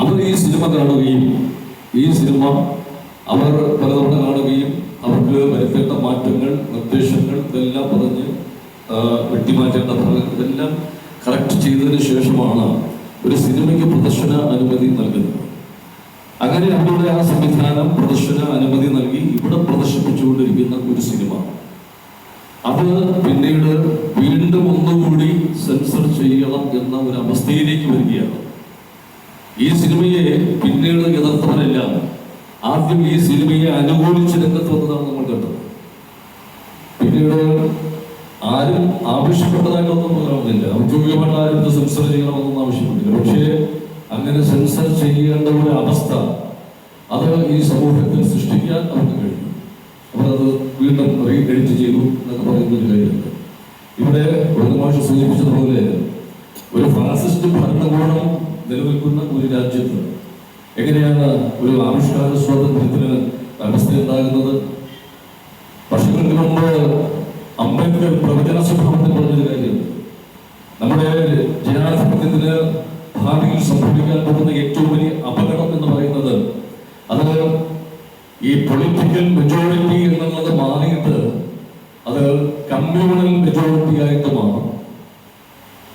അവർ ഈ സിനിമ കാണുകയും ഈ സിനിമ അവർ പലതവണ കാണുകയും അവർക്ക് വരുത്തേണ്ട മാറ്റങ്ങൾ, നിർദ്ദേശങ്ങൾ ഇതെല്ലാം പറഞ്ഞ് വെട്ടിമാറ്റേണ്ട ഭാഗങ്ങൾ ഇതെല്ലാം കറക്റ്റ് ചെയ്തതിന് ശേഷമാണ് ഒരു സിനിമയ്ക്ക് പ്രദർശന അനുമതി നൽകുന്നത്. അങ്ങനെ അവരുടെ ആ സംവിധാനം പ്രദർശന അനുമതി നൽകി ഇവിടെ പ്രദർശിപ്പിച്ചുകൊണ്ടിരിക്കുന്ന ഒരു സിനിമ അത് പിന്നീട് വീണ്ടും ഒന്നുകൂടി സെൻസർ ചെയ്യണം എന്ന ഒരു അവസ്ഥയിലേക്ക് വരികയാണ്. ഈ സിനിമയെ പിന്നീട് എതിർത്തവരെല്ലാം ആദ്യം ഈ സിനിമയെ അനുകൂലിച്ച് രംഗത്ത് വന്നതാണ് നമ്മൾ കണ്ടത്. പിന്നീട് ആരും ആവശ്യപ്പെട്ടതായിട്ടൊന്നും പറയുന്നില്ല, ഔദ്യോഗികമായിട്ട് ആരും ഇത് സെൻസർ ചെയ്യണമെന്നൊന്നും ആവശ്യപ്പെട്ടില്ല. പക്ഷേ അങ്ങനെ സെൻസർ ചെയ്യേണ്ട ഒരു അവസ്ഥ അത് ഈ സമൂഹത്തിൽ സൃഷ്ടിക്കാൻ അവർക്ക് കഴിഞ്ഞു. അവരത് വീണ്ടും റീഎഡിറ്റ് ചെയ്തു എന്നൊക്കെ പറയുന്ന ഒരു കാര്യമുണ്ട്. ഇവിടെ ഒരു മാഷ് സൂചിപ്പിച്ചതുപോലെ ഒരു ഫാസിസ്റ്റ് ഭരണകൂടം നിലനിൽക്കുന്ന ഒരു രാജ്യത്ത് എങ്ങനെയാണ് ഒരു ആവിഷ്കാര സ്വാതന്ത്ര്യത്തിന് അവസ്ഥ ഉണ്ടാകുന്നത്? വർഷങ്ങൾക്ക് മുമ്പ് അംബേദ്കർ പ്രവചന സ്വഭാവത്തിൽ പറഞ്ഞൊരു കാര്യമുണ്ട്. നമ്മുടെ ജനാധിപത്യത്തിന് ഭാവിയിൽ സംഭവിക്കാൻ പോകുന്ന ഏറ്റവും വലിയ അപകടം എന്ന് പറയുന്നത് അത് ഈ പൊളിറ്റിക്കൽ മെജോറിറ്റി എന്നുള്ളത് മാറിയിട്ട് അത് കമ്മ്യൂണൽ മെജോറിറ്റി ആയിട്ട് മാറും.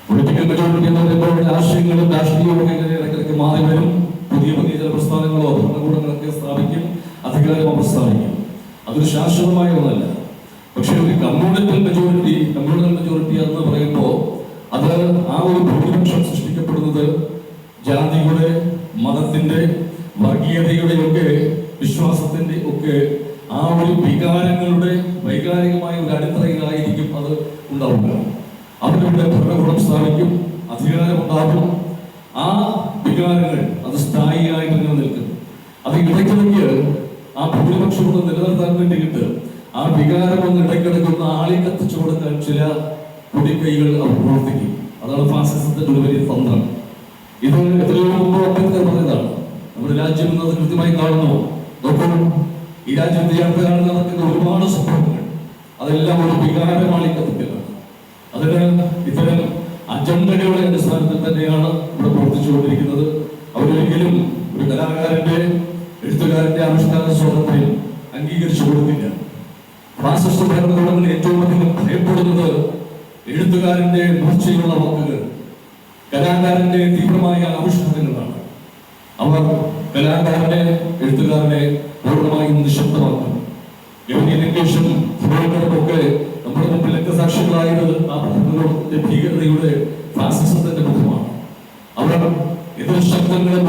പൊളിറ്റിക്കൽ മെജോറിറ്റി എന്ന് പറയുമ്പോൾ ആശയങ്ങളും രാഷ്ട്രീയവും ഇങ്ങനെ ഇടയ്ക്കിടയ്ക്ക് മാറി വരും. പുതിയ പുതിയ ചില പ്രസ്ഥാനങ്ങളോ ഭരണകൂടങ്ങളൊക്കെ സ്ഥാപിക്കും, അധികാരം അവർ സ്ഥാപിക്കും. അതൊരു ശാശ്വതമായ ഒന്നല്ല. പക്ഷെ ഒരു കമ്മ്യൂണൽ മെജോറിറ്റി എന്ന് പറയുമ്പോൾ അത് ആ ഒരു ഭൂരിപക്ഷം സൃഷ്ടിക്കപ്പെടുന്നത് ജാതിയുടെ, മതത്തിന്റെ, വർഗീയതയുടെ ഒക്കെ, വിശ്വാസത്തിന്റെ ഒക്കെ ആ ഒരു വികാരങ്ങളുടെ വൈകാരികമായ ഒരു അടിത്തറയിലായിരിക്കും അത് ഉണ്ടാവുക. അവരുടെ ഭരണകൂടം സ്ഥാപിക്കും, അധികാരമുണ്ടാകും. ആ വികാരങ്ങൾ അത് സ്ഥായിയായിട്ട് നിലനിൽക്കും. അത് ഇടയ്ക്കിടയ്ക്ക് ആ ഭൂരിപക്ഷം നിലനിർത്താൻ വേണ്ടിയിട്ട് ആ വികാരം ഒന്ന് ഇടയ്ക്കിടയ്ക്ക് ആളെ കത്തിച്ചു കൊടുക്കാൻ ചില പൊടിക്കൈകൾ അവർ പ്രവർത്തിക്കും. അതാണ് ഫാസിസത്തിന്റെ ഒരു വലിയ തന്ത്രം. ഇത് എത്രയോ മുമ്പ് അംബേദ്കർ പറഞ്ഞതാണ്. നമ്മുടെ രാജ്യം എന്നത് കൃത്യമായി കാണുന്നു. നോക്കൂ, ഈ രാജ്യത്തെ യാത്രയാണ് നടക്കുന്ന ഒരുപാട് സംഭവങ്ങൾ, അതെല്ലാം ഒരു വികാരമാളി കത്തിക്കലാണ്. അതിന് ഇത്തരം അജണ്ടകളുടെ അടിസ്ഥാനത്തിൽ തന്നെയാണ് ഇവിടെ പ്രവർത്തിച്ചുകൊണ്ടിരിക്കുന്നത്. അവരൊരിക്കലും ഒരു കലാകാരന്റെ, എഴുത്തുകാരന്റെ ആവിഷ്കാര സ്വാതന്ത്ര്യം അംഗീകരിച്ചു കൊടുക്കില്ല. ഫാസിസ്റ്റ് ഭരണകൂടങ്ങൾ ഏറ്റവും അധികം ഭയപ്പെടുന്നത് എഴുത്തുകാരന്റെ മൂർച്ചയുള്ള വാക്കുകൾ, കലാകാരന്റെ തീവ്രമായ ആവിഷ്കാരങ്ങളാണ്. അവർ കലാകാരനെ, എഴുത്തുകാരനെ പൂർണ്ണമായും നിശബ്ദമാക്കും. ഗവൺമെന്റും ഒക്കെ നമ്മുടെ മുമ്പിൽ രക്തസാക്ഷികളായത് ആ ഭരണകൂടത്തിന്റെ ഭീകരതയുടെ ഫാസിസത്തിന്റെ മുഖമാണ്. അവർ എതിർ ശബ്ദങ്ങളെ